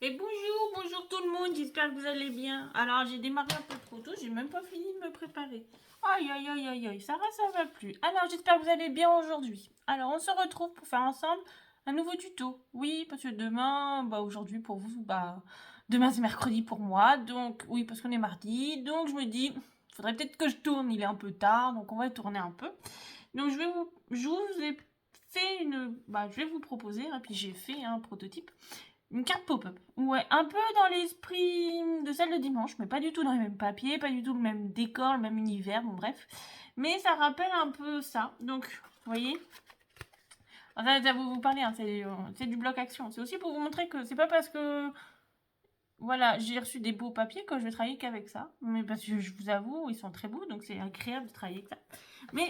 Et bonjour tout le monde, j'espère que vous allez bien. Alors j'ai démarré un peu trop tôt, j'ai même pas fini de me préparer. Aïe aïe aïe aïe aïe, ça va plus. Alors j'espère que vous allez bien aujourd'hui. Alors on se retrouve pour faire ensemble un nouveau tuto. Oui, parce que demain, aujourd'hui pour vous, demain c'est mercredi pour moi, donc oui parce qu'on est mardi, donc je me dis, faudrait peut-être que je tourne, il est un peu tard, donc on va tourner un peu. Donc je vous ai fait je vais vous proposer, hein, puis j'ai fait un prototype. Une carte pop-up. Ouais, un peu dans l'esprit de celle de dimanche, mais pas du tout dans les mêmes papiers, pas du tout le même décor, le même univers, bon bref. Mais ça rappelle un peu ça. Donc, vous voyez, ça va vous parler, hein, c'est du bloc action. C'est aussi pour vous montrer que c'est pas parce que voilà, j'ai reçu des beaux papiers que je vais travailler qu'avec ça. Mais parce que je vous avoue, ils sont très beaux, donc c'est agréable de travailler avec ça. Mais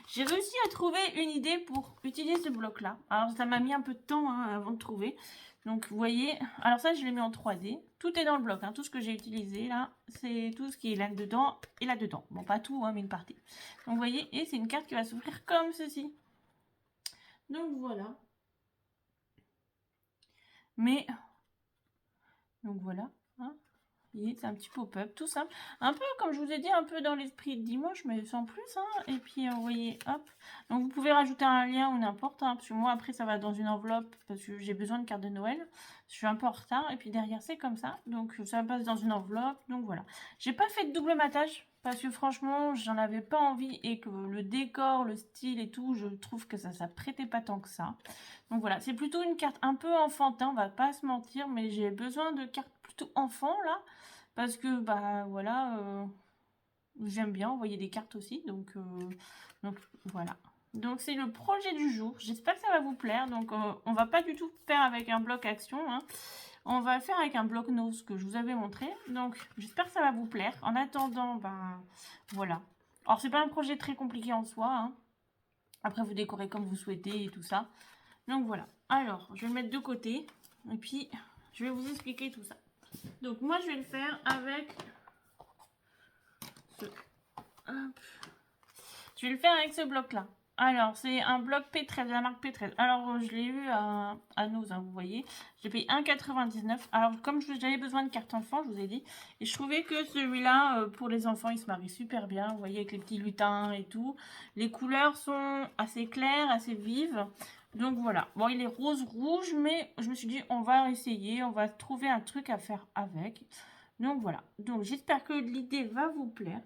j'ai réussi à trouver une idée pour utiliser ce bloc-là. Alors, ça m'a mis un peu de temps avant de trouver. Donc, vous voyez, alors ça, je l'ai mis en 3D. Tout est dans le bloc. Tout ce que j'ai utilisé, là, c'est tout ce qui est là-dedans et là-dedans. Bon, pas tout, mais une partie. Donc, vous voyez, et c'est une carte qui va s'ouvrir comme ceci. Donc, voilà. Mais, donc voilà. C'est un petit pop-up, tout simple. Un peu, comme je vous ai dit, un peu dans l'esprit de dimanche, mais sans plus. Et puis, vous voyez, hop. Donc, vous pouvez rajouter un lien ou n'importe. Parce que moi, après, ça va dans une enveloppe. Parce que j'ai besoin de carte de Noël. Je suis un peu en retard. Et puis, derrière, c'est comme ça. Donc, ça passe dans une enveloppe. Donc, voilà. J'ai pas fait de double matage. Parce que, franchement, j'en avais pas envie. Et que le décor, le style et tout, je trouve que ça prêtait pas tant que ça. Donc, voilà. C'est plutôt une carte un peu enfantin. On va pas se mentir. Mais j'ai besoin de cartes plutôt enfant, là. Parce que, voilà, j'aime bien envoyer des cartes aussi. Donc voilà. Donc, c'est le projet du jour. J'espère que ça va vous plaire. Donc, on va pas du tout faire avec un bloc action. On va faire avec un bloc nose que je vous avais montré. Donc, j'espère que ça va vous plaire. En attendant, voilà. Alors, c'est pas un projet très compliqué en soi. Après, vous décorez comme vous souhaitez et tout ça. Donc, voilà. Alors, je vais le mettre de côté. Et puis, je vais vous expliquer tout ça. Donc, moi, je vais le faire avec Je vais le faire avec ce bloc-là. Alors, c'est un bloc P13, la marque P13. Alors, je l'ai eu à Nose, vous voyez. J'ai payé 1,99. Alors, comme j'avais besoin de carte enfant, je vous ai dit. Et je trouvais que celui-là, pour les enfants, il se marie super bien. Vous voyez, avec les petits lutins et tout. Les couleurs sont assez claires, assez vives. Donc, voilà. Bon, il est rose-rouge, mais je me suis dit, on va essayer. On va trouver un truc à faire avec. Donc, voilà. Donc, j'espère que l'idée va vous plaire.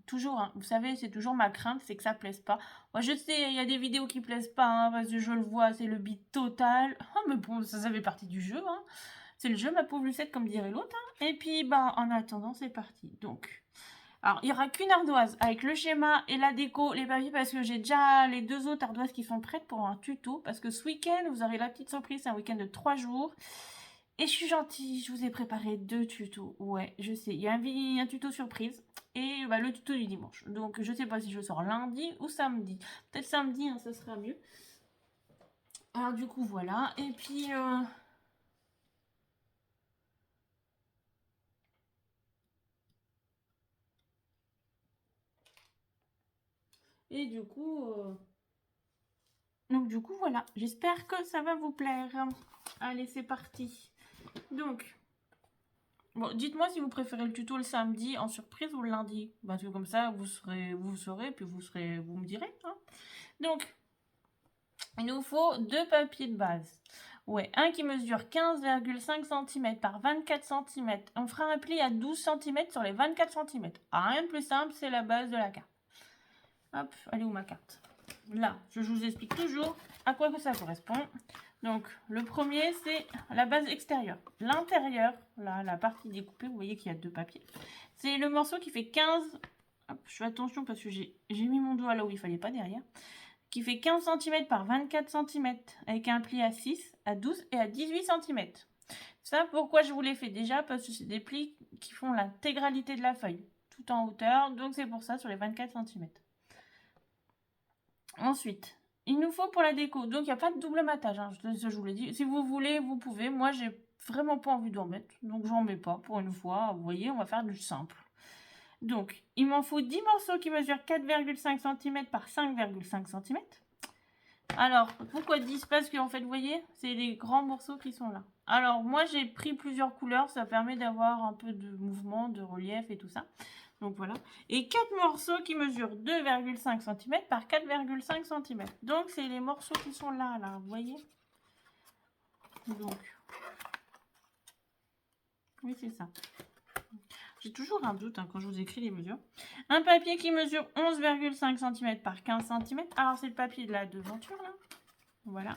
Toujours, vous savez, c'est toujours ma crainte, c'est que ça plaise pas. Moi, je sais, il y a des vidéos qui plaisent pas, parce que je le vois, c'est le beat total. Mais bon, ça fait partie du jeu, C'est le jeu, ma pauvre Lucette, comme dirait l'autre. Et puis, en attendant, c'est parti. Donc, alors, il n'y aura qu'une ardoise avec le schéma et la déco, les papiers, parce que j'ai déjà les 2 autres ardoises qui sont prêtes pour un tuto. Parce que ce week-end, vous aurez la petite surprise, c'est un week-end de 3 jours. Et je suis gentille, je vous ai préparé 2 tutos. Ouais, je sais, il y a un tuto surprise et le tuto du dimanche. Donc, je sais pas si je sors lundi ou samedi. Peut-être samedi, ça sera mieux. Alors, du coup, voilà. Et puis... Et du coup... Donc, du coup, voilà. J'espère que ça va vous plaire. Allez, c'est parti. Donc... Bon, dites-moi si vous préférez le tuto le samedi en surprise ou le lundi. Parce que comme ça, vous saurez, puis vous me direz. Donc, il nous faut 2 papiers de base. Ouais, un qui mesure 15,5 cm par 24 cm. On fera un pli à 12 cm sur les 24 cm. Rien de plus simple, c'est la base de la carte. Hop, elle est où ma carte? Là, je vous explique toujours à quoi que ça correspond. Donc, le premier, c'est la base extérieure. L'intérieur, là, la partie découpée, vous voyez qu'il y a 2 papiers. C'est le morceau qui fait 15... Hop, je fais attention parce que j'ai mis mon doigt là où il fallait pas derrière. Qui fait 15 cm par 24 cm avec un pli à 6, à 12 et à 18 cm. Ça, pourquoi je vous l'ai fait déjà? Parce que c'est des plis qui font l'intégralité de la feuille, tout en hauteur, donc c'est pour ça sur les 24 cm. Ensuite, il nous faut pour la déco, donc il n'y a pas de double matage, je vous l'ai dit. Si vous voulez, vous pouvez. Moi, j'ai vraiment pas envie d'en mettre, donc j'en mets pas pour une fois. Vous voyez, on va faire du simple. Donc, il m'en faut 10 morceaux qui mesurent 4,5 cm par 5,5 cm. Alors, pourquoi 10? Parce que, en fait, vous voyez, c'est les grands morceaux qui sont là. Alors, moi, j'ai pris plusieurs couleurs. Ça permet d'avoir un peu de mouvement, de relief et tout ça. Donc, voilà. Et 4 morceaux qui mesurent 2,5 cm par 4,5 cm. Donc, c'est les morceaux qui sont là, vous voyez? Donc, oui, c'est ça. J'ai toujours un doute quand je vous écris les mesures. Un papier qui mesure 11,5 cm par 15 cm. Alors, c'est le papier de la devanture, là. Voilà.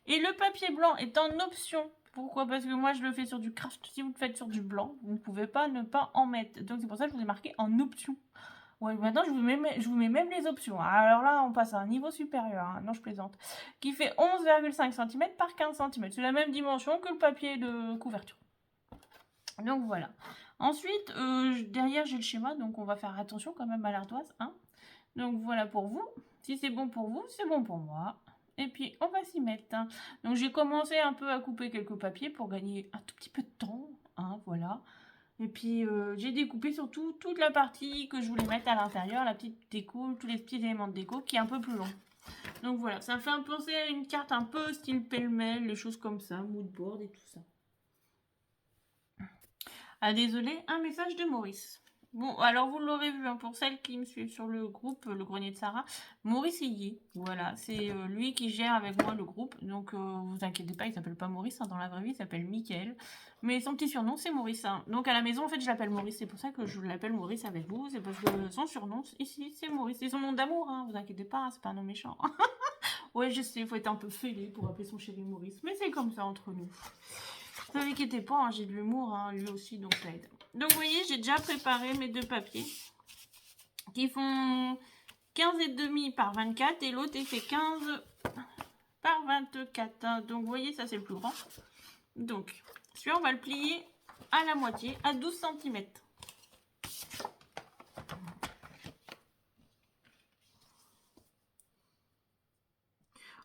Et le papier blanc est en option. Pourquoi? Parce que moi, je le fais sur du craft. Si vous le faites sur du blanc, vous ne pouvez pas ne pas en mettre. Donc, c'est pour ça que je vous ai marqué en option. Ouais, maintenant, je vous mets même les options. Alors là, on passe à un niveau supérieur. Hein. Non, je plaisante. Qui fait 11,5 cm par 15 cm. C'est la même dimension que le papier de couverture. Donc, voilà. Ensuite, derrière, j'ai le schéma. Donc, on va faire attention quand même à l'ardoise. Hein. Donc, voilà pour vous. Si c'est bon pour vous, c'est bon pour moi. Et puis, on va s'y mettre. Hein. Donc, j'ai commencé un peu à couper quelques papiers pour gagner un tout petit peu de temps. Hein, voilà. Et puis, j'ai découpé surtout toute la partie que je voulais mettre à l'intérieur, la petite déco, tous les petits éléments de déco qui est un peu plus long. Donc, voilà. Ça me fait penser à une carte un peu style pêle-mêle, les choses comme ça, moodboard et tout ça. Ah, désolé, un message de Maurice. Bon, alors vous l'aurez vu, hein, pour celles qui me suivent sur le groupe, le grenier de Sarah, Maurice y est. Voilà, c'est lui qui gère avec moi le groupe. Donc, vous inquiétez pas, il s'appelle pas Maurice, hein, dans la vraie vie, il s'appelle Mickaël. Mais son petit surnom, c'est Maurice. Hein. Donc, à la maison, en fait, je l'appelle Maurice. C'est pour ça que je l'appelle Maurice avec vous. C'est parce que son surnom, ici, c'est Maurice. C'est son nom d'amour, hein, vous inquiétez pas, hein, c'est pas un nom méchant. Ouais, je sais, il faut être un peu fêlé pour appeler son chéri Maurice. Mais c'est comme ça entre nous. Ne vous inquiétez pas, hein, j'ai de l'humour, hein, lui aussi, donc ça aide. Donc, vous voyez, j'ai déjà préparé mes deux papiers qui font 15,5 par 24 et l'autre, il fait 15 par 24. Hein. Donc, vous voyez, ça, c'est le plus grand. Donc, celui-là, on va le plier à la moitié, à 12 cm.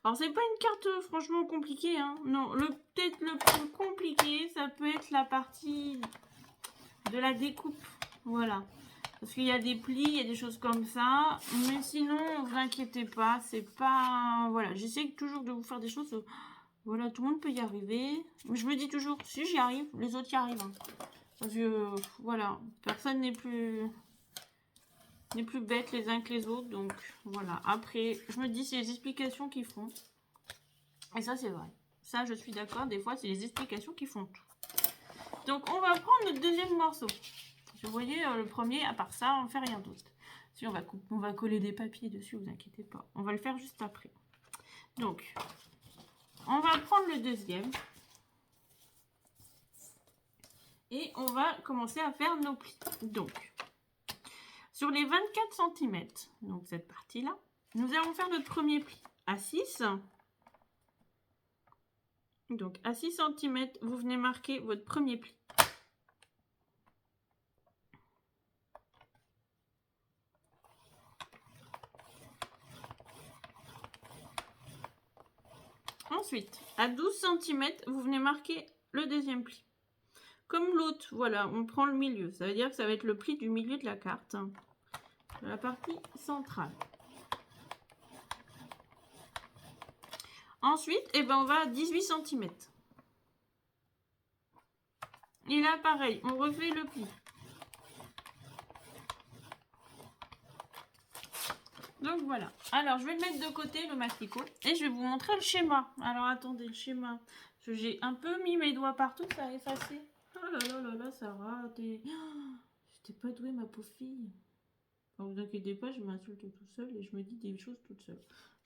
Alors, c'est pas une carte franchement compliquée. Hein. Non, peut-être le plus compliqué, ça peut être la partie de la découpe. Voilà. Parce qu'il y a des plis, il y a des choses comme ça. Mais sinon, ne vous inquiétez pas. C'est pas... Voilà, j'essaie toujours de vous faire des choses... Voilà, tout le monde peut y arriver. Mais je me dis toujours, si j'y arrive, les autres y arrivent. Hein. Parce que, voilà, personne n'est plus bête les uns que les autres. Donc, voilà. Après, je me dis, c'est les explications qui font. Et ça, c'est vrai. Ça, je suis d'accord. Des fois, c'est les explications qui font tout. Donc, on va prendre le deuxième morceau. Vous voyez, le premier, à part ça, on ne fait rien d'autre. Si on va coller des papiers dessus, vous inquiétez pas. On va le faire juste après. Donc, on va prendre le deuxième. Et on va commencer à faire nos plis. Donc, sur les 24 cm, donc cette partie-là, nous allons faire notre premier pli à 6. Donc, à 6 cm, vous venez marquer votre premier pli. Ensuite, à 12 cm, vous venez marquer le deuxième pli. Comme l'autre, voilà, on prend le milieu. Ça veut dire que ça va être le pli du milieu de la carte, de la partie centrale. Ensuite, on va à 18 cm. Et là, pareil, on refait le pli. Donc voilà. Alors, je vais le mettre de côté, le masticot. Et je vais vous montrer le schéma. Alors, attendez, le schéma. J'ai un peu mis mes doigts partout, ça a effacé. Oh là là là là, Sarah, j'étais pas douée, ma pauvre fille. Ne vous inquiétez pas, je m'insulte tout seul et je me dis des choses toute seule.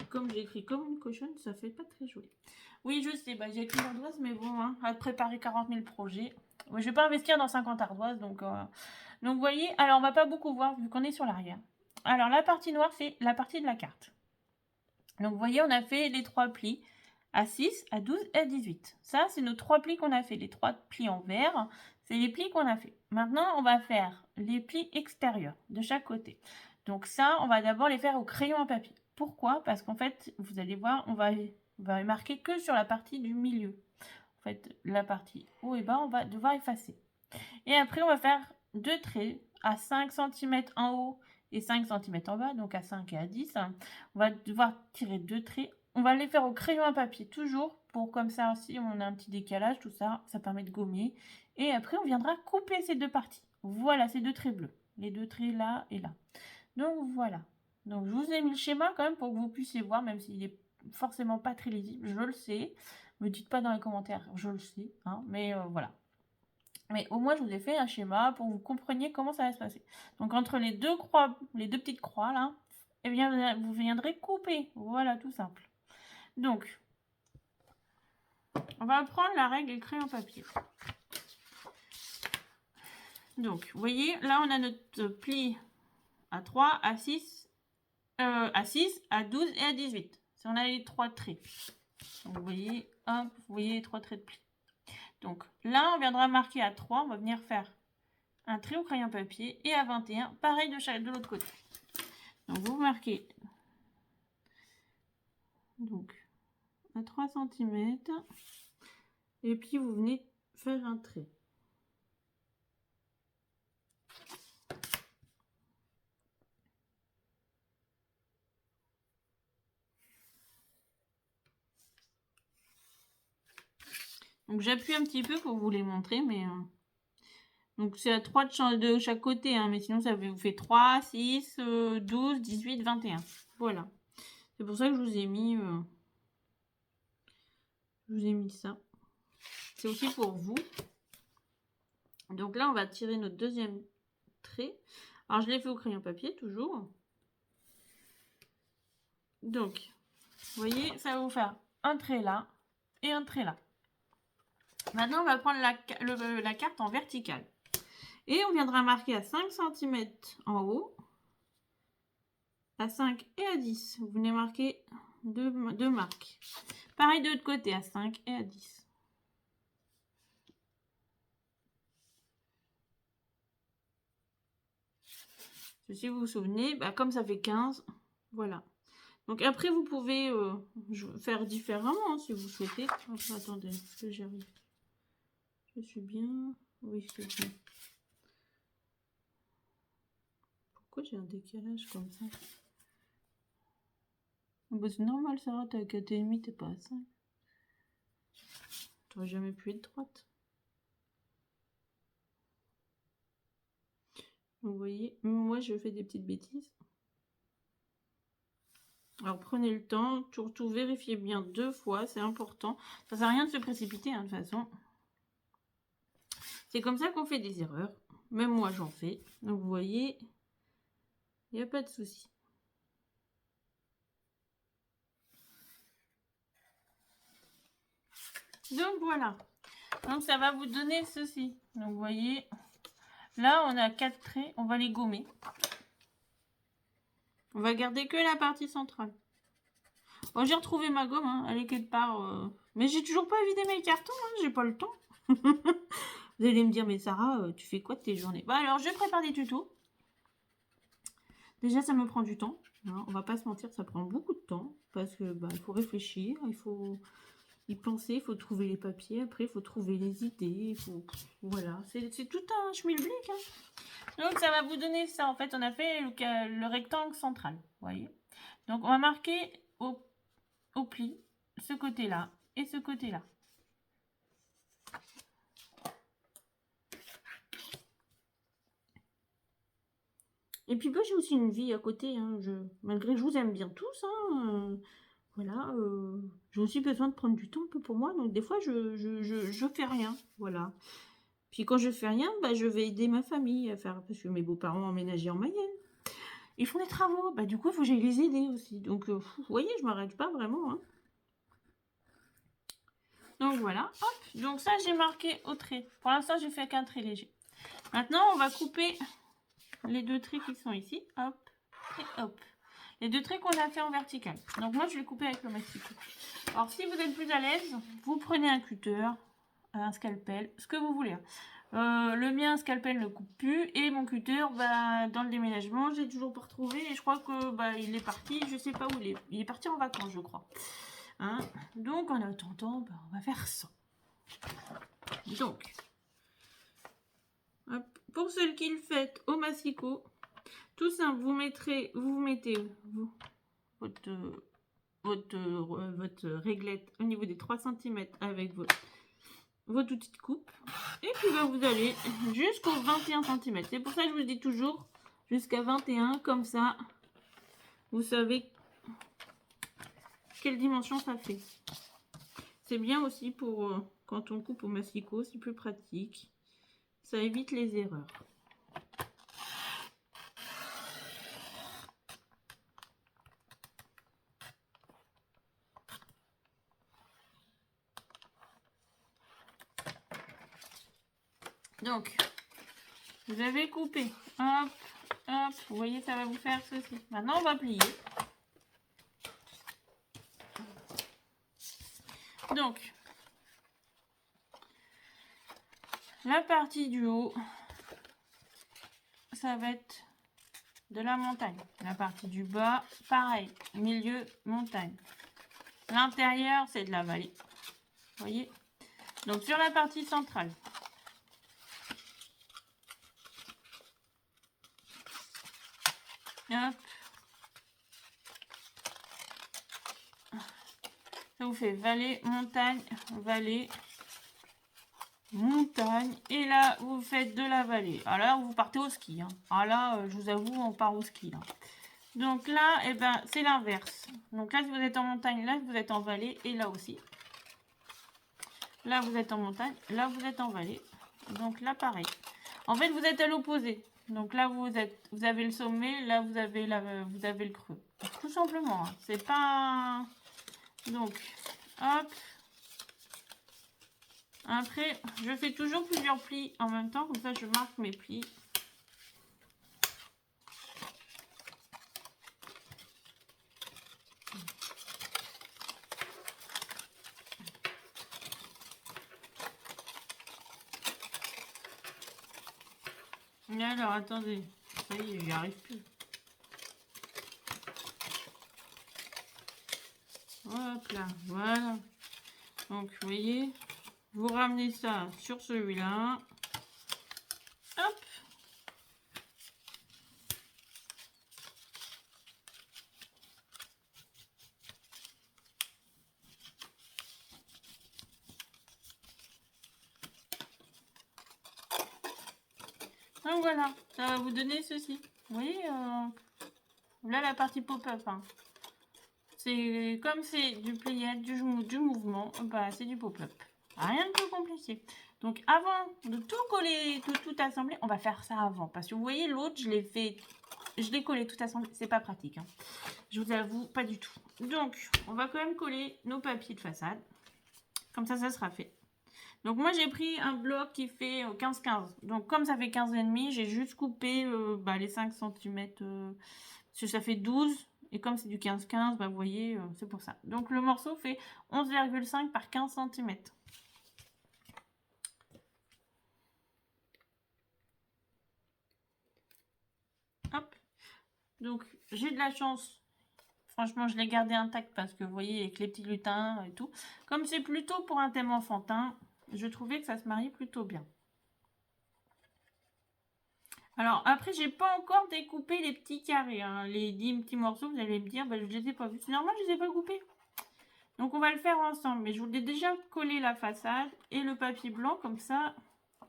Comme j'écris comme une cochonne, ça fait pas très joli. Oui, je sais, j'ai écrit l'ardoise, mais bon, hein, à préparer 40 000 projets. Je vais pas investir dans 50 ardoises, donc vous voyez, alors on va pas beaucoup voir vu qu'on est sur l'arrière. Alors, la partie noire, c'est la partie de la carte. Donc, vous voyez, on a fait les 3 plis à 6, à 12 et à 18. Ça, c'est nos 3 plis qu'on a fait. Les 3 plis en vert, c'est les plis qu'on a fait. Maintenant, on va faire les plis extérieurs de chaque côté. Donc, ça, on va d'abord les faire au crayon à papier. Pourquoi? Parce qu'en fait, vous allez voir, on va marquer que sur la partie du milieu. En fait, la partie haut et bas, on va devoir effacer. Et après, on va faire 2 traits à 5 cm en haut et 5 cm en bas, donc à 5 et à 10. On va devoir tirer 2 traits on va les faire au crayon à papier, toujours, pour comme ça aussi, on a un petit décalage, tout ça, ça permet de gommer. Et après, on viendra couper ces deux parties. Voilà, ces deux traits bleus. Les deux traits là et là. Donc, voilà. Donc, je vous ai mis le schéma quand même pour que vous puissiez voir, même s'il est forcément pas très lisible, je le sais. Me dites pas dans les commentaires, je le sais, hein, mais voilà. Mais au moins, je vous ai fait un schéma pour que vous compreniez comment ça va se passer. Donc, entre les deux croix, les deux petites croix là, eh bien, vous viendrez couper. Voilà, tout simple. Donc, on va prendre la règle et le crayon papier. Donc, vous voyez, là, on a notre pli à 3, à 6, à 6, à 12 et à 18. Si on a les trois traits. Donc, vous voyez, hop, vous voyez les trois traits de pli. Donc, là, on viendra marquer à 3. On va venir faire un trait au crayon papier. Et à 21, pareil de l'autre côté. Donc, vous marquez donc à 3 cm. Et puis, vous venez faire un trait. Donc, j'appuie un petit peu pour vous les montrer, mais... Donc, c'est à 3 de chaque côté, hein, mais sinon, ça vous fait 3, 6, 12, 18, 21. Voilà. C'est pour ça que je vous ai mis ça. C'est aussi pour vous. Donc là, on va tirer notre deuxième trait. Alors, je l'ai fait au crayon papier, toujours. Donc, vous voyez, ça va vous faire un trait là et un trait là. Maintenant, on va prendre la carte en verticale. Et on viendra marquer à 5 cm en haut, à 5 et à 10. Vous venez marquer deux marques. Pareil de l'autre côté, à 5 et à 10. Si vous vous souvenez, bah, comme ça fait 15, voilà. Donc après, vous pouvez faire différemment hein, si vous souhaitez. Enfin, attendez, est-ce que j'arrive? Je suis bien. Oui, c'est bien. Pourquoi j'ai un décalage comme ça? Bah, c'est normal, Sarah, t'es à 4,5, t'es pas à 5. T'aurais jamais pu être droite. Vous voyez, moi je fais des petites bêtises. Alors prenez le temps, surtout vérifiez bien 2 fois, c'est important. Ça sert à rien de se précipiter hein, de toute façon. C'est comme ça qu'on fait des erreurs. Même moi j'en fais. Donc vous voyez, il n'y a pas de souci. Donc voilà. Donc ça va vous donner ceci. Donc vous voyez, là on a 4 traits, on va les gommer. On va garder que la partie centrale. Bon, j'ai retrouvé ma gomme, hein, elle est quelque part. Mais j'ai toujours pas vidé mes cartons, hein, j'ai pas le temps. Vous allez me dire, mais Sarah, tu fais quoi de tes journées? Bah alors, je prépare des tutos. Déjà, ça me prend du temps. Hein, on va pas se mentir, ça prend beaucoup de temps. Parce que bah, il faut réfléchir, il faut y penser, il faut trouver les papiers. Après, il faut trouver les idées. Voilà, c'est tout un schmilblick. Hein. Donc, ça va vous donner ça. En fait, on a fait le rectangle central. Vous voyez? Donc, on va marquer au pli ce côté-là et ce côté-là. Et puis j'ai aussi une vie à côté, hein. Malgré que je vous aime bien tous, hein, voilà, j'ai aussi besoin de prendre du temps un peu pour moi, donc des fois je fais rien, voilà. Puis quand je fais rien, bah, je vais aider ma famille à faire, parce que mes beaux-parents ont emménagé en Mayenne. Ils font des travaux, bah du coup il faut que j'aille les aider aussi, donc vous voyez, je m'arrête pas vraiment, hein. Donc voilà, hop, donc ça j'ai marqué au trait. Pour l'instant j'ai fait qu'un trait léger. Maintenant on va couper les deux traits qui sont ici, hop, et hop. Les deux traits qu'on a fait en vertical. Donc moi, je vais couper avec le mastico. Alors, si vous êtes plus à l'aise, vous prenez un cutter, un scalpel, ce que vous voulez. Le mien, scalpel ne coupe plus. Et mon cutter, bah, dans le déménagement, j'ai toujours pas retrouvé. Et je crois que bah, il est parti, je sais pas où il est. Il est parti en vacances, je crois. Hein, donc, en attendant, bah, on va faire ça. Donc, hop, pour ceux qui le faites au massicot, tout simple, vous mettez votre votre réglette au niveau des 3 cm avec votre outil de coupe. Et puis bah, vous allez jusqu'au 21 cm. C'est pour ça que je vous dis toujours jusqu'à 21, comme ça vous savez quelle dimension ça fait. C'est bien aussi pour quand on coupe au massicot, c'est plus pratique. Ça évite les erreurs. Donc, vous avez coupé. Hop, hop. Vous voyez, ça va vous faire ceci. Maintenant, on va plier. Donc, la partie du haut, ça va être de la montagne. La partie du bas, pareil. Milieu, montagne. L'intérieur, c'est de la vallée. Vous voyez? Donc, sur la partie centrale, hop. Ça vous fait vallée, montagne, vallée, montagne. Et là, vous faites de la vallée. Alors, vous partez au ski. Hein. Ah là, je vous avoue, on part au ski. Là. Donc là, eh ben, c'est l'inverse. Donc là, si vous êtes en montagne, là, vous êtes en vallée. Et là aussi. Là, vous êtes en montagne. Là, vous êtes en vallée. Donc là, pareil. En fait, vous êtes à l'opposé. Donc là, vous avez le sommet. Là, vous avez le creux. Tout simplement. Hein. C'est pas... Donc, hop. Après, je fais toujours plusieurs plis en même temps. Comme ça, je marque mes plis. Et alors, attendez. Ça y est, j'y arrive plus. Hop là, voilà. Donc, vous voyez, vous ramenez ça sur celui-là. Hop. Donc voilà, ça va vous donner ceci. Vous voyez, là la partie pop-up. Hein. C'est comme c'est du pliage, du mouvement, bah, c'est du pop-up. Rien de plus compliqué. Donc avant de tout coller, tout assembler, on va faire ça avant. Parce que vous voyez, l'autre, je l'ai collé tout assemblé. C'est pas pratique. Hein. Je vous avoue, pas du tout. Donc, on va quand même coller nos papiers de façade. Comme ça sera fait. Donc moi, j'ai pris un bloc qui fait 15-15. Donc comme ça fait 15,5, j'ai juste coupé les 5 cm. Parce que ça fait 12. Et comme c'est du 15-15, bah, vous voyez, c'est pour ça. Donc le morceau fait 11,5 par 15 cm. Hop. Donc j'ai de la chance. Franchement, je l'ai gardé intact parce que vous voyez, avec les petits lutins et tout. Comme c'est plutôt pour un thème enfantin, je trouvais que ça se marie plutôt bien. Alors, après, j'ai pas encore découpé les petits carrés. Hein. Les 10 petits morceaux, vous allez me dire, bah, je les ai pas vus. C'est normal, je les ai pas coupés. Donc, on va le faire ensemble. Mais je vous ai déjà collé la façade et le papier blanc. Comme ça, vous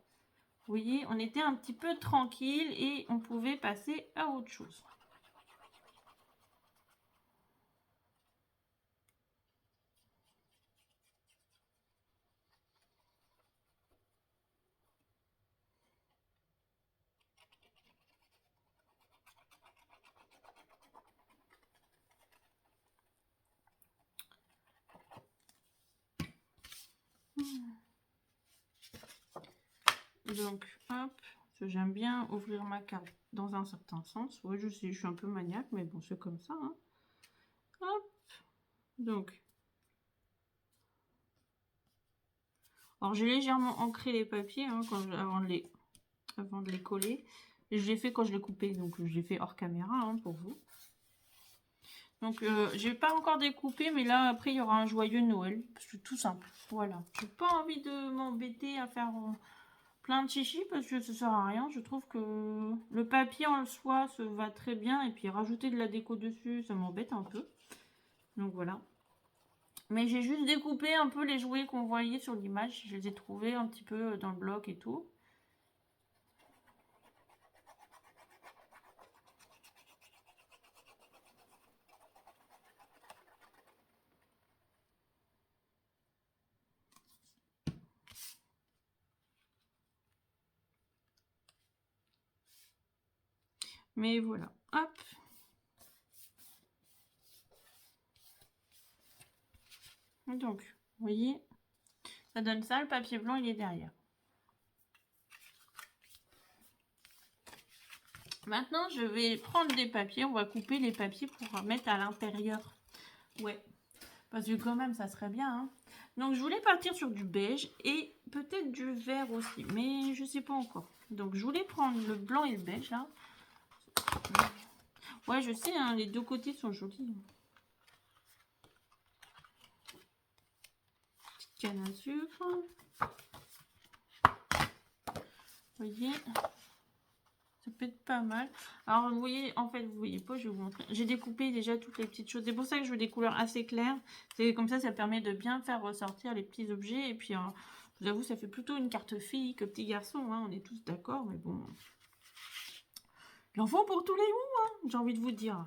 voyez, on était un petit peu tranquille et on pouvait passer à autre chose. Donc, hop, j'aime bien ouvrir ma carte dans un certain sens. Oui, je sais, je suis un peu maniaque, mais bon, c'est comme ça. Hein. Hop, donc. Alors, j'ai légèrement ancré les papiers hein, avant de les coller. Et je l'ai fait quand je l'ai coupé, donc je l'ai fait hors caméra hein, pour vous. Donc, j'ai pas encore découpé, mais là, après, il y aura un joyeux Noël. Parce que tout simple, voilà. J'ai pas envie de m'embêter à faire plein de chichis parce que ça sert à rien. Je trouve que le papier en soi se va très bien. Et puis, rajouter de la déco dessus, ça m'embête un peu. Donc voilà. Mais j'ai juste découpé un peu les jouets qu'on voyait sur l'image. Je les ai trouvés un petit peu dans le bloc et tout. Mais voilà. Hop. Donc, vous voyez, ça donne ça. Le papier blanc, il est derrière. Maintenant, je vais prendre des papiers. On va couper les papiers pour mettre à l'intérieur. Ouais. Parce que quand même, ça serait bien. Hein. Donc, je voulais partir sur du beige et peut-être du vert aussi. Mais je sais pas encore. Donc, je voulais prendre le blanc et le beige, là. Ouais, je sais, hein, les deux côtés sont jolis. Petite canne à sucre. Vous voyez, ça peut être pas mal. Alors, vous voyez, en fait, vous voyez pas, je vais vous montrer. J'ai découpé déjà toutes les petites choses. C'est pour ça que je veux des couleurs assez claires. C'est comme ça permet de bien faire ressortir les petits objets. Et puis, je vous avoue, ça fait plutôt une carte fille que petit garçon. Hein, on est tous d'accord, mais bon. L'enfant pour tous les goûts, hein, j'ai envie de vous dire.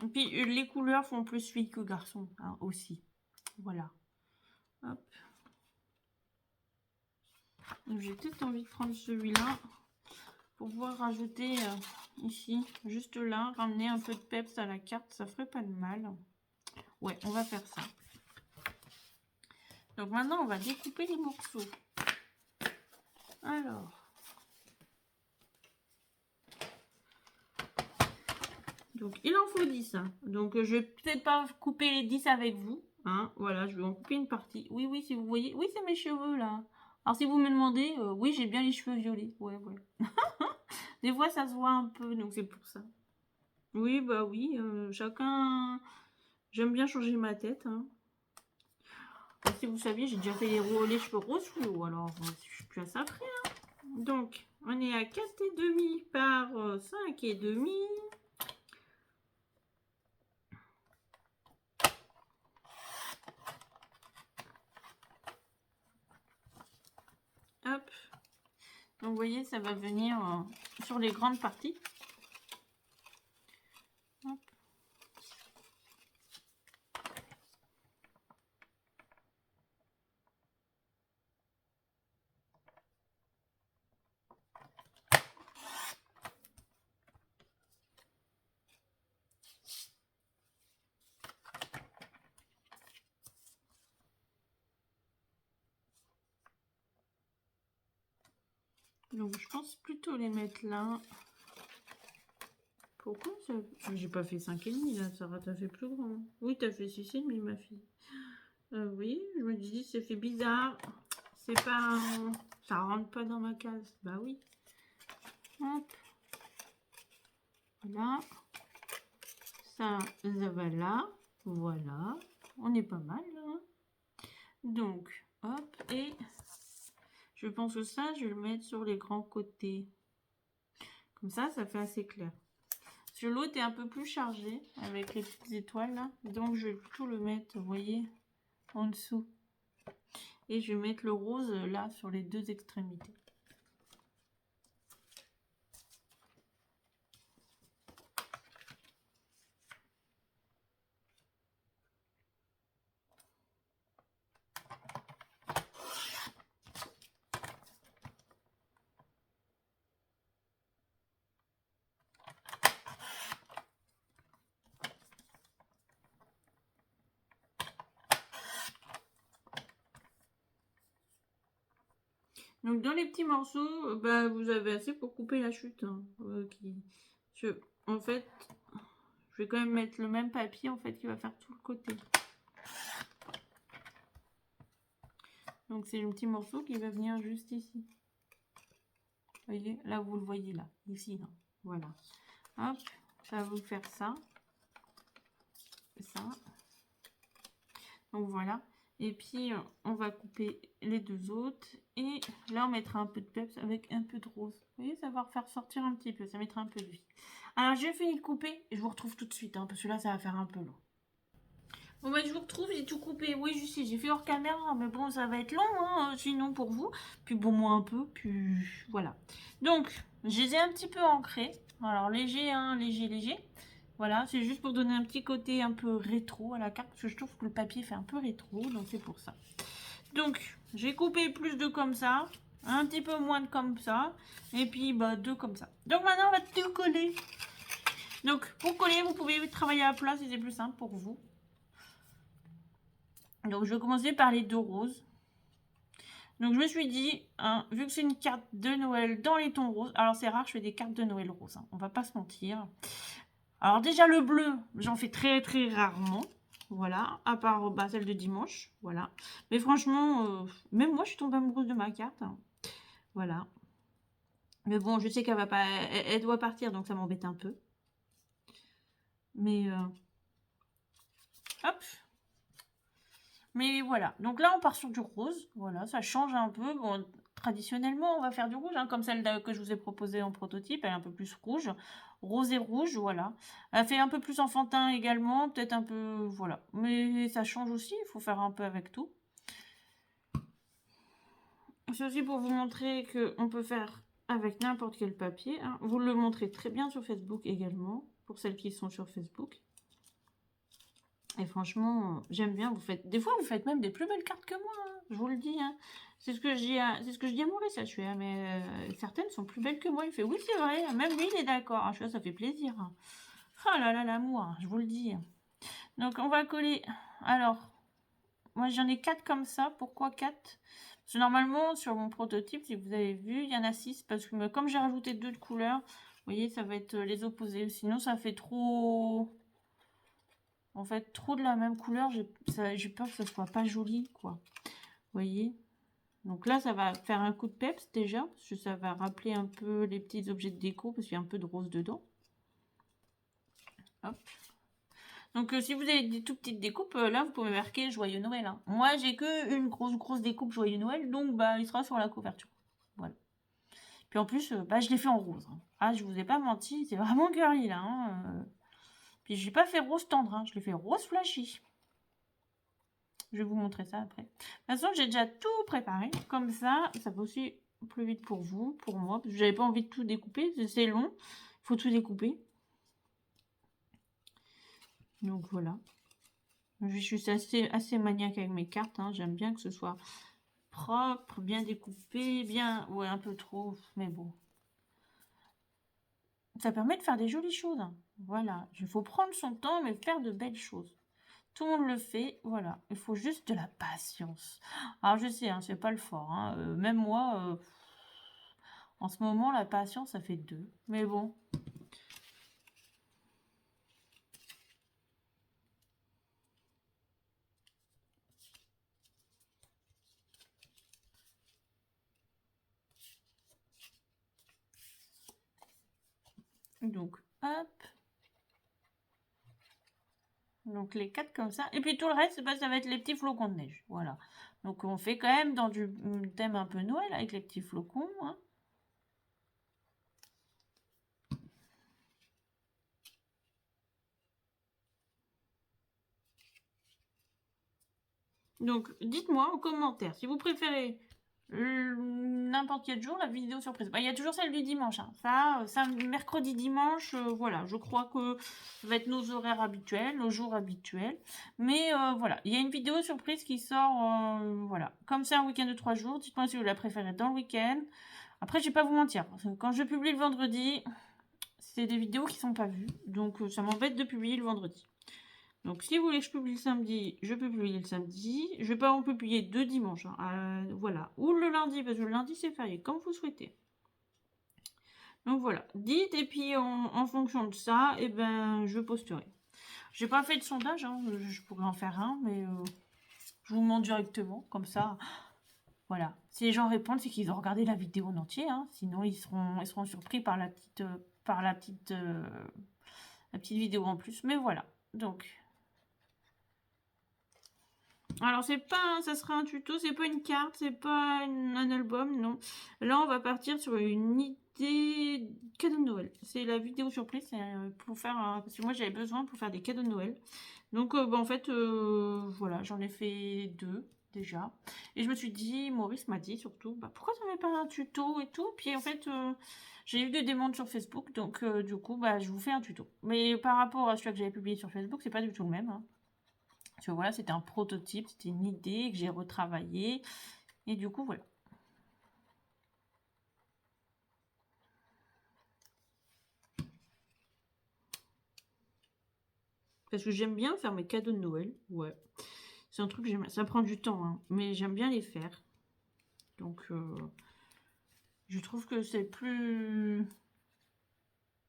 Et puis, les couleurs font plus fille que garçon, hein, aussi. Voilà. Hop. J'ai peut-être envie de prendre celui-là pour pouvoir rajouter ici, juste là, ramener un peu de peps à la carte, ça ferait pas de mal. Ouais, on va faire ça. Donc maintenant, on va découper les morceaux. Alors. Donc, il en faut 10. Hein. Donc, je vais peut-être pas couper les 10 avec vous. Hein. Voilà, je vais en couper une partie. Oui, oui, si vous voyez. Oui, c'est mes cheveux, là. Alors, si vous me demandez, oui, j'ai bien les cheveux violets. Ouais, voilà. Des fois, ça se voit un peu, donc c'est pour ça. Oui, bah oui, chacun... J'aime bien changer ma tête. Hein. Si vous saviez, j'ai déjà fait les cheveux roses fluo, alors je suis plus à ça près. Hein. Donc, on est à 4,5 par 5,5. Hop. Donc, vous voyez, ça va venir sur les grandes parties. Hop. Donc, je pense plutôt les mettre là. Pourquoi ça... J'ai pas fait 5,5 là, Sarah, t'as fait plus grand. Oui, t'as fait 6,5, ma fille. Oui, je me dis, c'est fait bizarre. C'est pas... Ça rentre pas dans ma case. Bah oui. Hop. Voilà. Ça va là. Voilà. On est pas mal là. Hein. Donc, hop. Et je pense que ça, je vais le mettre sur les grands côtés. Comme ça fait assez clair. Sur l'autre est un peu plus chargé avec les petites étoiles là. Donc, je vais plutôt le mettre, vous voyez, en dessous. Et je vais mettre le rose là sur les deux extrémités. Donc dans les petits morceaux, bah, vous avez assez pour couper la chute. Hein, en fait, je vais quand même mettre le même papier en fait qui va faire tout le côté. Donc c'est le petit morceau qui va venir juste ici. Vous voyez, là vous le voyez là, ici. Là. Voilà. Hop, ça va vous faire ça. Ça. Donc voilà. Et puis, on va couper les deux autres. Et là, on mettra un peu de peps avec un peu de rose. Vous voyez, ça va faire sortir un petit peu. Ça mettra un peu de vie. Alors, j'ai fini de couper. Et je vous retrouve tout de suite. Parce que là, ça va faire un peu long. Bon, bah, je vous retrouve. J'ai tout coupé. Oui, je sais, j'ai fait hors caméra. Mais bon, ça va être long, sinon, pour vous. Puis bon, moi un peu. Puis voilà. Donc, je les ai un petit peu ancrés. Alors, léger, léger. Voilà, c'est juste pour donner un petit côté un peu rétro à la carte, parce que je trouve que le papier fait un peu rétro, donc c'est pour ça. Donc, j'ai coupé plus de comme ça, un petit peu moins de comme ça, et puis bah, deux comme ça. Donc maintenant, on va tout coller. Donc, pour coller, vous pouvez travailler à plat si c'est plus simple pour vous. Donc, je vais commencer par les deux roses. Donc, je me suis dit, vu que c'est une carte de Noël dans les tons roses, alors c'est rare, je fais des cartes de Noël roses, on va pas se mentir. Alors déjà le bleu, j'en fais très très rarement. Voilà, à part celle de dimanche. Voilà. Mais franchement, même moi je suis tombée amoureuse de ma carte. Voilà. Mais bon, je sais qu'elle va pas. Elle doit partir, donc ça m'embête un peu. Mais hop. Mais voilà. Donc là, on part sur du rose. Voilà, ça change un peu. Bon, traditionnellement, on va faire du rouge, comme celle que je vous ai proposée en prototype. Elle est un peu plus rouge. Rose et rouge, voilà. Elle fait un peu plus enfantin également. Peut-être un peu... Voilà. Mais ça change aussi. Il faut faire un peu avec tout. C'est aussi pour vous montrer qu'on peut faire avec n'importe quel papier. Vous le montrez très bien sur Facebook également. Pour celles qui sont sur Facebook. Et franchement, j'aime bien. Vous faites des fois, vous faites même des plus belles cartes que moi. Je vous le dis. C'est ce que je dis à Maurice. Je fais, mais certaines sont plus belles que moi. Il fait, oui, c'est vrai. Même lui, il est d'accord. Je fais, ça fait plaisir. Oh là là, l'amour. Je vous le dis. Donc, on va coller. Alors, moi, j'en ai 4 comme ça. Pourquoi 4? Parce que normalement, sur mon prototype, si vous avez vu, il y en a 6. Parce que comme j'ai rajouté 2 de couleurs, vous voyez, ça va être les opposés. Sinon, ça fait trop... En fait, trop de la même couleur, j'ai peur que ça soit pas joli, quoi. Vous voyez? Donc là, ça va faire un coup de peps déjà, parce que ça va rappeler un peu les petits objets de déco, parce qu'il y a un peu de rose dedans. Hop. Donc si vous avez des tout petites découpes, là, vous pouvez marquer Joyeux Noël. Moi, j'ai que une grosse découpe Joyeux Noël, donc bah, il sera sur la couverture. Voilà. Puis en plus, je l'ai fait en rose. Ah, je vous ai pas menti, c'est vraiment girly, là. Puis j'ai pas fait rose tendre, je l'ai fait rose flashy. Je vais vous montrer ça après. De toute façon, j'ai déjà tout préparé. Comme ça, ça va aussi plus vite pour vous, pour moi. Parce que j'avais pas envie de tout découper. C'est long. Il faut tout découper. Donc voilà. Je suis assez maniaque avec mes cartes. J'aime bien que ce soit propre, bien découpé, bien... Ouais, un peu trop, mais bon. Ça permet de faire des jolies choses. Voilà. Il faut prendre son temps, mais faire de belles choses. Tout le monde le fait, voilà. Il faut juste de la patience. Alors je sais, c'est pas le fort. Même moi, en ce moment, la patience, ça fait 2. Mais bon. Donc, hop. Donc les 4 comme ça. Et puis tout le reste, ça va être les petits flocons de neige. Voilà. Donc on fait quand même dans du thème un peu Noël avec les petits flocons. Donc dites-moi en commentaire si vous préférez n'importe quel jour la vidéo surprise. Il y a toujours celle du dimanche. Ça, mercredi, dimanche, voilà. Je crois que ça va être nos horaires habituels, nos jours habituels. Mais voilà, il y a une vidéo surprise qui sort, voilà. Comme c'est un week-end de 3 jours, dites-moi si vous la préférez dans le week-end. Après, je vais pas vous mentir. Parce que quand je publie le vendredi, c'est des vidéos qui sont pas vues. Donc ça m'embête de publier le vendredi. Donc, si vous voulez que je publie le samedi, je peux publier le samedi. Je vais pas en publier 2 dimanches. Voilà. Ou le lundi, parce que le lundi, c'est férié, comme vous souhaitez. Donc, voilà. Dites, et puis, en fonction de ça, je posterai. J'ai pas fait de sondage, je pourrais en faire un, mais je vous montre directement, comme ça. Voilà. Si les gens répondent, c'est qu'ils ont regardé la vidéo en entier. Sinon, ils seront surpris par la petite vidéo en plus. Mais voilà. Donc... Alors, c'est pas, ça sera un tuto, c'est pas une carte, c'est pas un album, non. Là, on va partir sur une idée cadeau de Noël. C'est la vidéo surprise, c'est pour faire, parce que moi, j'avais besoin pour faire des cadeaux de Noël. Donc, bah, en fait, voilà, j'en ai fait 2 déjà. Et je me suis dit, Maurice m'a dit surtout, bah, pourquoi tu n'avais pas un tuto et tout. Puis, en fait, j'ai eu des demandes sur Facebook, donc du coup, bah, je vous fais un tuto. Mais par rapport à celui que j'avais publié sur Facebook, c'est pas du tout le même, hein. Parce que voilà, c'était un prototype, c'était une idée que j'ai retravaillée. Et du coup, voilà. Parce que j'aime bien faire mes cadeaux de Noël. Ouais. C'est un truc que j'aime. Ça prend du temps, hein, mais j'aime bien les faire. Donc, je trouve que c'est plus...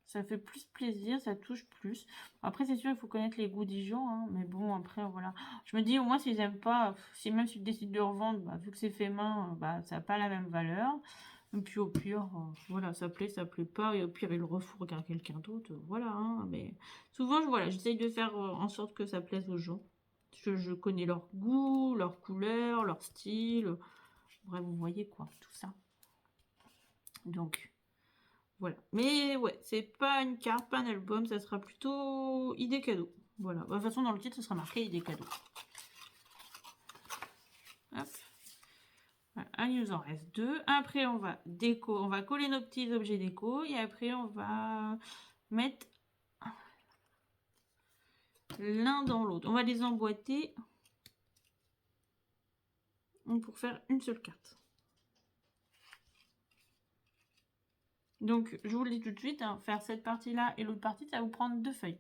Ça fait plus plaisir, ça touche plus. Après, c'est sûr, il faut connaître les goûts des gens, hein, mais bon, après, voilà. Je me dis, au moins, s'ils aiment pas, si même s'ils décident de revendre, bah, vu que c'est fait main, bah, ça n'a pas la même valeur. Et puis au pire, voilà, ça plaît pas, et au pire, il le refourgue à quelqu'un d'autre, voilà, hein, mais souvent, voilà, j'essaye de faire en sorte que ça plaise aux gens. Je connais leur goût, leur couleur, leur style, bref, vous voyez quoi, tout ça. Donc, voilà. Mais ouais, c'est pas une carte, pas un album, ça sera plutôt idée cadeau. Voilà, bah, de toute façon, dans le titre, ça sera marqué idée cadeau. Hop. Voilà, il nous en reste 2. Après, on va déco, on va coller nos petits objets déco et après, on va mettre l'un dans l'autre. On va les emboîter pour faire une seule carte. Donc, je vous le dis tout de suite, hein, faire cette partie-là et l'autre partie, ça va vous prendre 2 feuilles.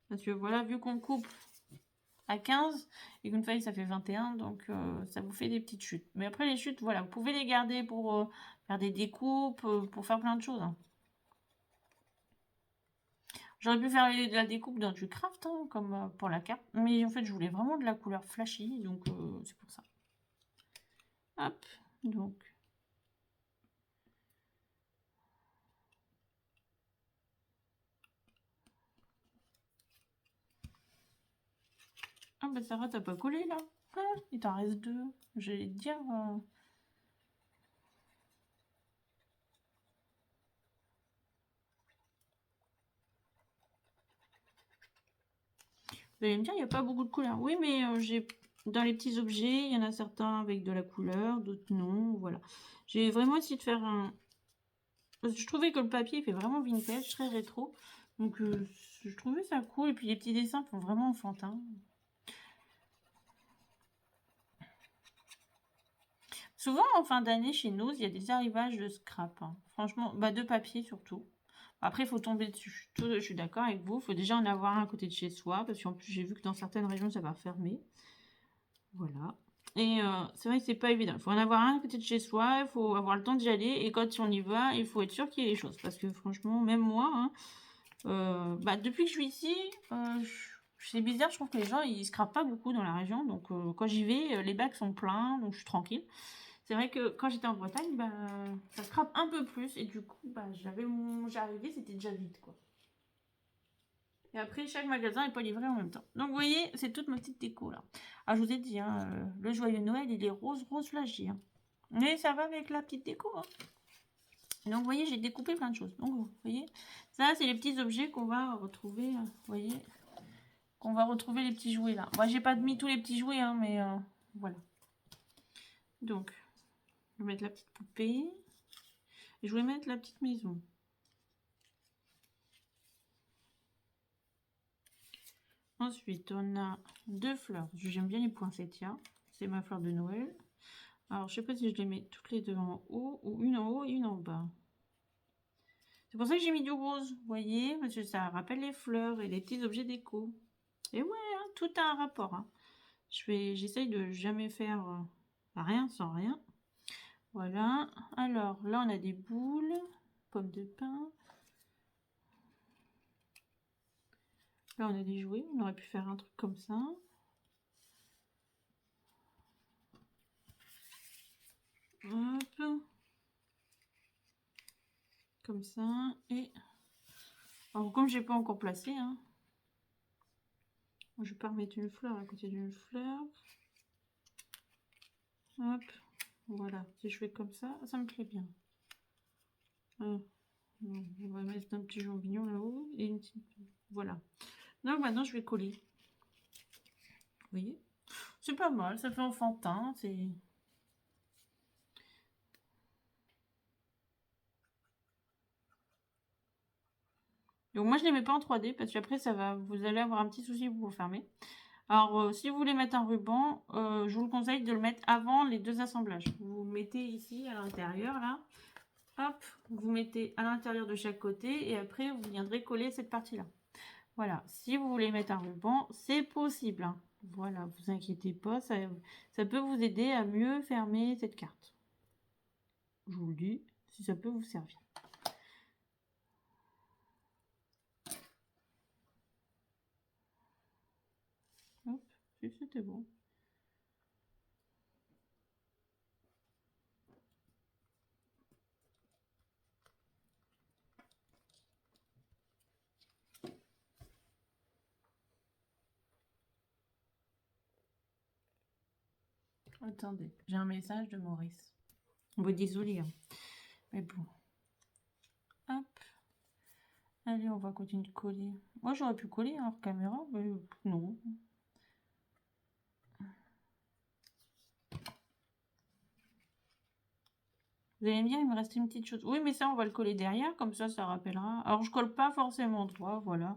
Parce que voilà, vu qu'on coupe à 15 et qu'une feuille, ça fait 21, donc ça vous fait des petites chutes. Mais après, les chutes, voilà, vous pouvez les garder pour faire des découpes, pour faire plein de choses, hein. J'aurais pu faire de la découpe dans du craft, hein, comme pour la carte. Mais en fait, je voulais vraiment de la couleur flashy, donc c'est pour ça. Hop, donc. Ah bah Sarah, t'as pas collé là? Ah, il t'en reste 2. J'allais te dire... Vous allez me dire, il n'y a pas beaucoup de couleurs. Oui, mais j'ai dans les petits objets, il y en a certains avec de la couleur, d'autres non. Voilà. J'ai vraiment essayé de faire un... Je trouvais que le papier fait vraiment vintage, très rétro. Donc je trouvais ça cool. Et puis les petits dessins font vraiment enfantin. Souvent en fin d'année chez nous, il y a des arrivages de scrap, hein. Franchement, bah de papier surtout. Après, il faut tomber dessus. Je suis d'accord avec vous. Il faut déjà en avoir un à côté de chez soi. Parce qu'en plus, j'ai vu que dans certaines régions, ça va fermer. Voilà. Et c'est vrai que c'est pas évident. Il faut en avoir un à côté de chez soi. Il faut avoir le temps d'y aller. Et quand on y va, il faut être sûr qu'il y ait les choses. Parce que franchement, même moi, hein, bah, depuis que je suis ici, c'est bizarre. Je trouve que les gens, ils scrapent pas beaucoup dans la région. Donc quand j'y vais, les bacs sont pleins. Donc je suis tranquille. C'est vrai que quand j'étais en Bretagne, bah, ça scrape un peu plus. Et du coup, bah, j'arrivais, c'était déjà vide, quoi. Et après, chaque magasin n'est pas livré en même temps. Donc, vous voyez, c'est toute ma petite déco, là. Ah, je vous ai dit, hein, le joyeux Noël, il est rose, rose flashy, hein. Mais ça va avec la petite déco, hein. Donc, vous voyez, j'ai découpé plein de choses. Donc, vous voyez, ça, c'est les petits objets qu'on va retrouver, vous voyez, qu'on va retrouver les petits jouets, là. Moi, j'ai pas mis tous les petits jouets, hein, mais voilà. Donc, je vais mettre la petite poupée. Et je vais mettre la petite maison. Ensuite, on a 2 fleurs. J'aime bien les poinsettias. C'est ma fleur de Noël. Alors, je sais pas si je les mets toutes les deux en haut ou une en haut et une en bas. C'est pour ça que j'ai mis du rose, vous voyez, parce que ça rappelle les fleurs et les petits objets déco. Et ouais, hein, tout a un rapport, hein. J'essaye de jamais faire rien sans rien. Voilà. Alors, là, on a des boules, pommes de pin. Là, on a des jouets. On aurait pu faire un truc comme ça. Hop. Comme ça. Et... Alors, comme j'ai pas encore placé, hein, je vais pas remettre une fleur à côté d'une fleur. Hop, voilà. Si je fais comme ça me plaît bien. On va mettre un petit champignon là-haut et une petite... Voilà. Donc maintenant, je vais coller. Vous voyez? C'est pas mal, ça fait enfantin, c'est... Donc moi, je les mets pas en 3D parce qu'après, ça va... Vous allez avoir un petit souci pour vous fermer. Alors, si vous voulez mettre un ruban, je vous le conseille de le mettre avant les deux assemblages. Vous mettez ici, à l'intérieur, là. Hop, vous mettez à l'intérieur de chaque côté et après, vous viendrez coller cette partie-là. Voilà, si vous voulez mettre un ruban, c'est possible, hein. Voilà, vous inquiétez pas, ça peut vous aider à mieux fermer cette carte. Je vous le dis, si ça peut vous servir. Hop, si c'était bon. Attendez, j'ai un message de Maurice. Bon, désolé, hein. Mais bon. Hop. Allez, on va continuer de coller. Moi, j'aurais pu coller hors caméra, mais non. Vous allez me dire, il me reste une petite chose. Oui, mais ça, on va le coller derrière, comme ça rappellera. Alors, je colle pas forcément droit, voilà.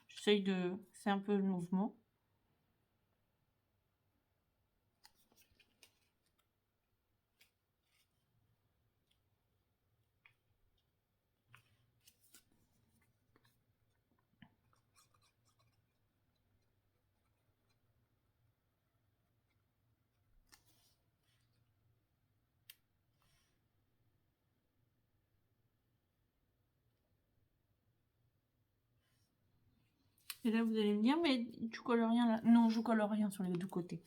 J'essaye de... C'est un peu le mouvement. Et là, vous allez me dire, mais tu colles rien là. Non, je colle rien sur les deux côtés.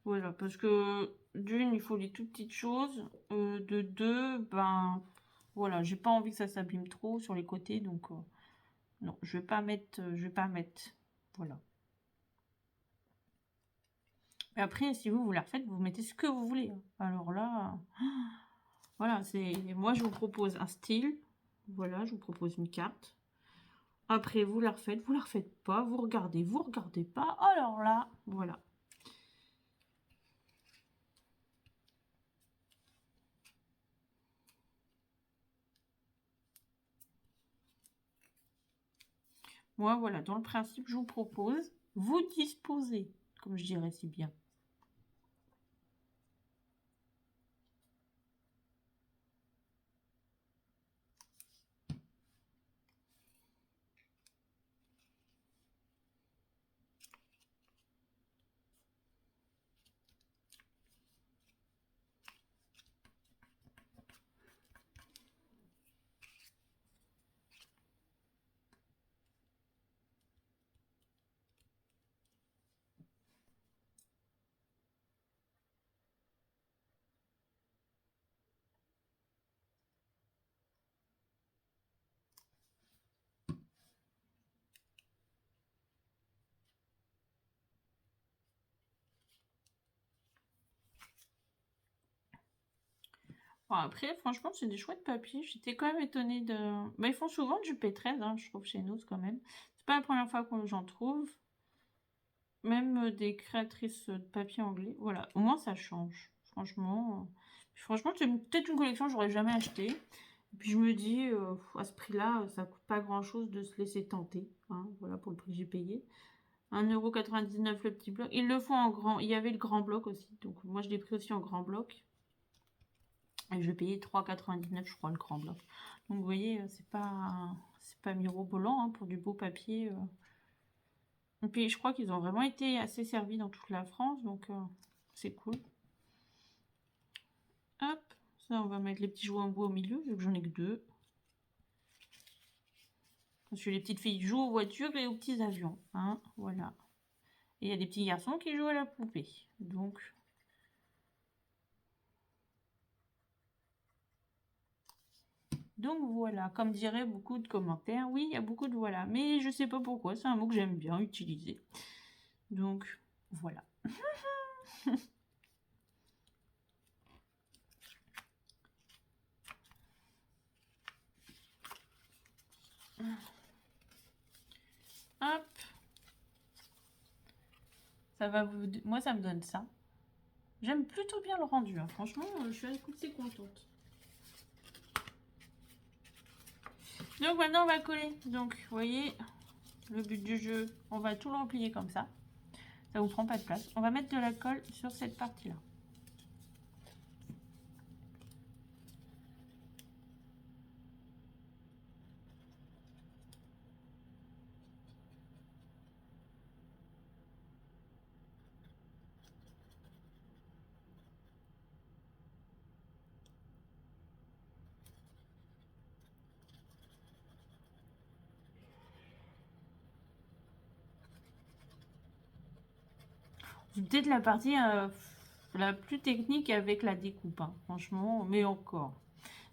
Voilà, parce que d'une, il faut les toutes petites choses. De deux, ben, voilà, j'ai pas envie que ça s'abîme trop sur les côtés, donc non, je vais pas mettre, voilà. Et après, si vous la refaites, vous mettez ce que vous voulez, hein. Alors là, voilà, c'est, moi je vous propose un style, voilà, je vous propose une carte. Après, vous la refaites pas, vous regardez pas. Alors là, voilà. Moi, voilà, dans le principe, je vous propose, vous disposez, comme je dirais si bien. Bon, après, franchement, c'est des chouettes papiers. J'étais quand même étonnée de... Bah, ils font souvent du P13, hein, je trouve, chez nous, quand même. C'est pas la première fois que j'en trouve. Même des créatrices de papier anglais. Voilà, au moins, ça change. Franchement, franchement, c'est peut-être une collection que j'aurais jamais acheté. Et puis, je me dis, à ce prix-là, ça coûte pas grand-chose de se laisser tenter. Hein, voilà, pour le prix que j'ai payé. 1,99 € le petit bloc. Ils le font en grand. Il y avait le grand bloc aussi. Donc, moi, je l'ai pris aussi en grand bloc. Et je vais payer 3,99 € je crois, le grand bloc. Donc, vous voyez, c'est pas mirobolant, hein, pour du beau papier. Et puis, je crois qu'ils ont vraiment été assez servis dans toute la France. Donc, c'est cool. Hop. Ça, on va mettre les petits jouets en bois au milieu, vu que j'en ai que deux. Parce que les petites filles jouent aux voitures et aux petits avions. Hein, voilà. Et il y a des petits garçons qui jouent à la poupée. Donc voilà, comme diraient beaucoup de commentaires, oui, il y a beaucoup de voilà. Mais je sais pas pourquoi, c'est un mot que j'aime bien utiliser. Donc voilà. Ça va vous... Moi, ça me donne ça. J'aime plutôt bien le rendu. Hein. Franchement, je suis assez contente. Donc maintenant, on va coller. Donc, vous voyez, le but du jeu, on va tout l'emplier comme ça. Ça vous prend pas de place. On va mettre de la colle sur cette partie-là. C'est peut-être la partie la plus technique avec la découpe, hein, franchement, mais encore.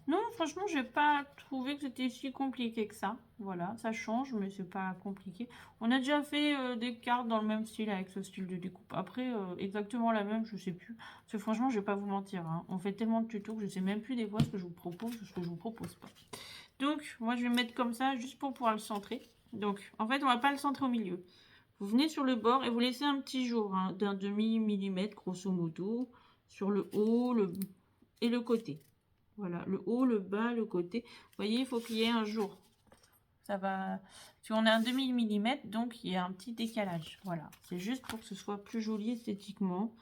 Non, franchement, j'ai pas trouvé que c'était si compliqué que ça. Voilà, ça change, mais c'est pas compliqué. On a déjà fait des cartes dans le même style avec ce style de découpe. Après, exactement la même, je sais plus. Parce que franchement, je vais pas vous mentir, hein, on fait tellement de tutos que je sais même plus des fois ce que je vous propose ou ce que je vous propose pas. Donc, moi, je vais mettre comme ça juste pour pouvoir le centrer. Donc, en fait, on va pas le centrer au milieu. Vous venez sur le bord et vous laissez un petit jour hein, d'un demi-millimètre, grosso modo, sur le haut et le côté. Voilà, le haut, le bas, le côté. Vous voyez, il faut qu'il y ait un jour. Ça va... Si on a un demi-millimètre, donc il y a un petit décalage. Voilà, c'est juste pour que ce soit plus joli esthétiquement.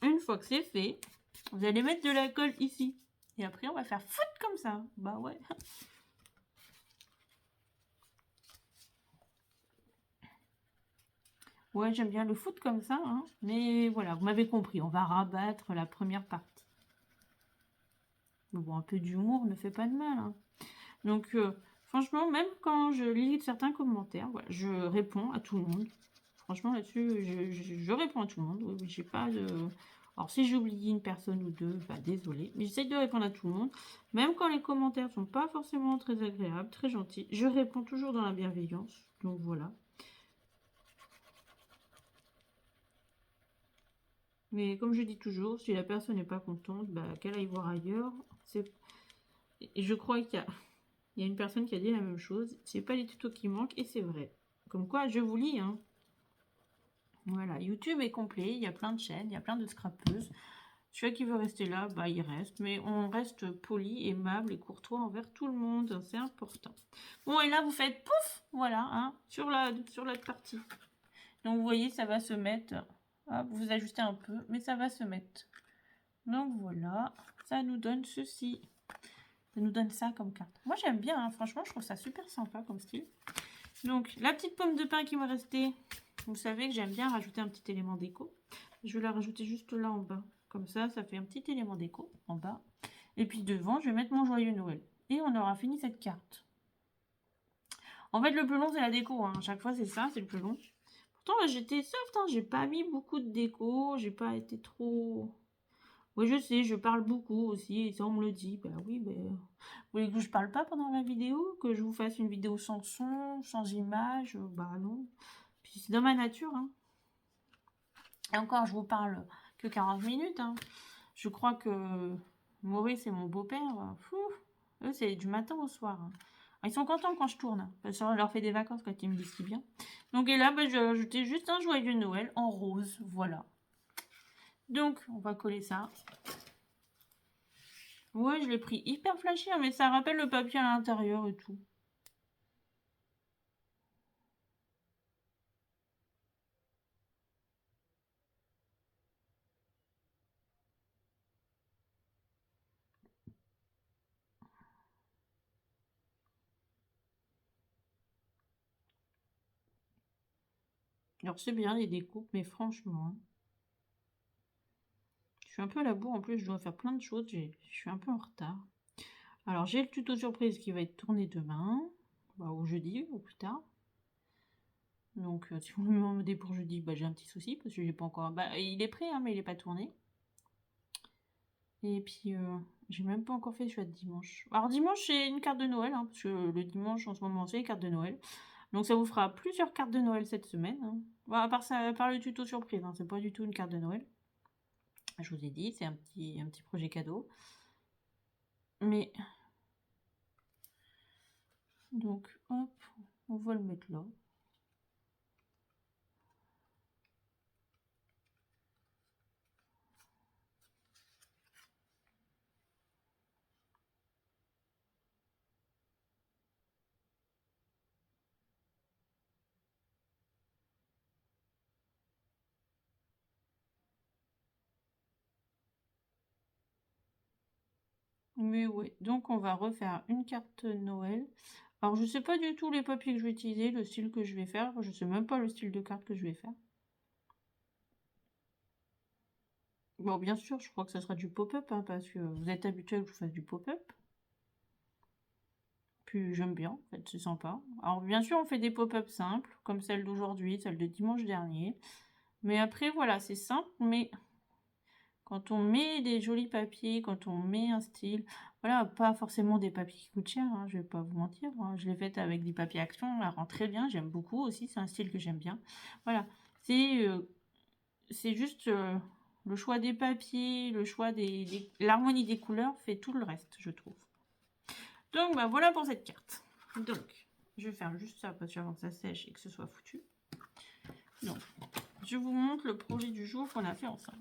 Une fois que c'est fait, vous allez mettre de la colle ici. Et après, on va faire foutre comme ça. Bah ouais. Ouais, j'aime bien le foot comme ça, hein. Mais voilà, vous m'avez compris, on va rabattre la première partie. Mais bon, un peu d'humour ne fait pas de mal, hein. Donc, franchement, même quand je lis certains commentaires, voilà, je réponds à tout le monde. Franchement, là-dessus, je réponds à tout le monde. Oui, oui, j'ai pas de... Alors, si j'oublie une personne ou deux, bah, désolé. Mais j'essaie de répondre à tout le monde. Même quand les commentaires sont pas forcément très agréables, très gentils, je réponds toujours dans la bienveillance. Donc, voilà. Mais comme je dis toujours, si la personne n'est pas contente, bah, qu'elle aille voir ailleurs. Et je crois qu'il y a une personne qui a dit la même chose. C'est pas les tutos qui manquent, et c'est vrai. Comme quoi, je vous lis, hein. Voilà, YouTube est complet, il y a plein de chaînes, il y a plein de scrapeuses. Celui qui veut rester là, bah il reste. Mais on reste poli, aimable et courtois envers tout le monde. C'est important. Bon, et là, vous faites pouf, voilà, hein, sur la partie. Donc, vous voyez, ça va se mettre. Hop, vous ajustez un peu, mais ça va se mettre. Donc, voilà, ça nous donne ceci. Ça nous donne ça comme carte. Moi, j'aime bien, hein, franchement, je trouve ça super sympa comme style. Donc, la petite pomme de pain qui me restait. Vous savez que j'aime bien rajouter un petit élément déco. Je vais la rajouter juste là en bas. Comme ça fait un petit élément déco en bas. Et puis devant, je vais mettre mon joyeux Noël. Et on aura fini cette carte. En fait, le plus long, c'est la déco. Hein. À chaque fois, c'est ça, c'est le plus long. Pourtant, là, j'étais soft. Hein. J'ai pas mis beaucoup de déco. J'ai pas été trop... Oui, je sais, je parle beaucoup aussi. Et ça, on me le dit. Bah oui, bah... Vous voulez que je parle pas pendant la vidéo? Que je vous fasse une vidéo sans son, sans image? Bah non. Puis c'est dans ma nature. Hein. Et encore, je vous parle que 40 minutes. Hein. Je crois que Maurice et mon beau-père, eux, c'est du matin au soir. Hein. Ils sont contents quand je tourne. Hein. Parce que je leur fais des vacances quand ils me disent si bien. Donc, et là, bah, je vais ajouter juste un joyeux Noël en rose. Voilà. Donc, on va coller ça. Ouais, je l'ai pris hyper flashy, hein, mais ça rappelle le papier à l'intérieur et tout. Alors, c'est bien les découpes, mais franchement... Je suis un peu à la bourre, en plus je dois faire plein de choses, je suis un peu en retard. Alors j'ai le tuto surprise qui va être tourné demain, bah, ou jeudi, ou plus tard. Donc si vous me demandez pour jeudi, bah, j'ai un petit souci, parce que j'ai pas encore... Bah, il est prêt, hein, mais il est pas tourné. Et puis j'ai même pas encore fait le choix de dimanche. Alors dimanche c'est une carte de Noël, hein, parce que le dimanche en ce moment c'est les cartes de Noël. Donc ça vous fera plusieurs cartes de Noël cette semaine. Hein. Bon, à part le tuto surprise, hein, c'est pas du tout une carte de Noël. Je vous ai dit, c'est un petit projet cadeau. Mais Donc, hop, on va le mettre là. Mais oui, donc on va refaire une carte Noël. Alors, je sais pas du tout les papiers que je vais utiliser, le style que je vais faire. Je sais même pas le style de carte que je vais faire. Bon, bien sûr, je crois que ça sera du pop-up, hein, parce que vous êtes habitué que je fasse du pop-up. Puis j'aime bien, en fait, c'est sympa. Alors, bien sûr, on fait des pop-up simples, comme celle d'aujourd'hui, celle de dimanche dernier. Mais après, voilà, c'est simple, mais quand on met des jolis papiers, quand on met un style, voilà, pas forcément des papiers qui coûtent cher, hein, je vais pas vous mentir. Hein. Je l'ai faite avec des papiers Action, elle rend très bien, j'aime beaucoup aussi, c'est un style que j'aime bien. Voilà, c'est juste le choix des papiers, le choix l'harmonie des couleurs fait tout le reste, je trouve. Donc, bah, voilà pour cette carte. Donc, je vais faire juste ça, parce que avant que ça sèche et que ce soit foutu. Donc, je vous montre le projet du jour qu'on a fait ensemble.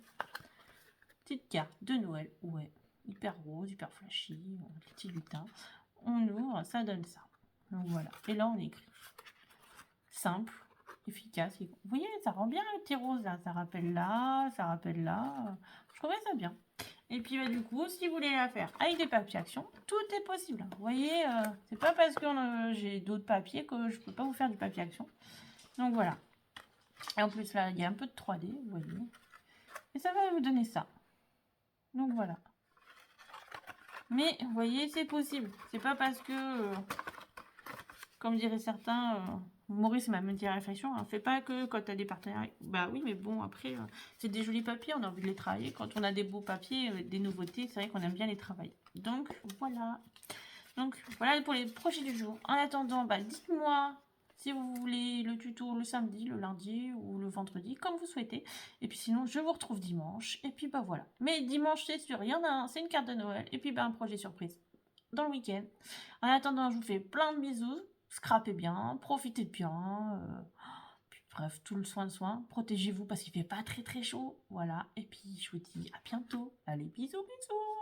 Petite carte de Noël, ouais, hyper rose, hyper flashy, petit lutin. On ouvre, ça donne ça. Donc voilà, et là on écrit. Simple, efficace. Vous voyez, ça rend bien le petit rose là, ça rappelle là, ça rappelle là. Je trouvais ça bien. Et puis bah, du coup, si vous voulez la faire avec des papiers Action, tout est possible. Vous voyez, c'est pas parce que j'ai d'autres papiers que je peux pas vous faire du papier Action. Donc voilà. Et en plus là, il y a un peu de 3D, vous voyez. Et ça va vous donner ça. Donc voilà. Mais vous voyez, c'est possible. C'est pas parce que, comme diraient certains, Maurice m'a même dit la réflexion, hein, fait pas que quand tu as des partenaires. Bah oui, mais bon, après, c'est des jolis papiers, on a envie de les travailler. Quand on a des beaux papiers, des nouveautés, c'est vrai qu'on aime bien les travailler. Donc voilà. Donc voilà pour les projets du jour. En attendant, bah, dites-moi si vous voulez le tuto le samedi, le lundi ou le vendredi, comme vous souhaitez. Et puis sinon, je vous retrouve dimanche. Et puis bah voilà. Mais dimanche, c'est sûr, il y en a un, c'est une carte de Noël. Et puis bah un projet surprise dans le week-end. En attendant, je vous fais plein de bisous. Scrapez bien, profitez bien. Puis bref, tout le soin. Protégez-vous parce qu'il fait pas très très chaud. Voilà. Et puis je vous dis à bientôt. Allez, bisous, bisous.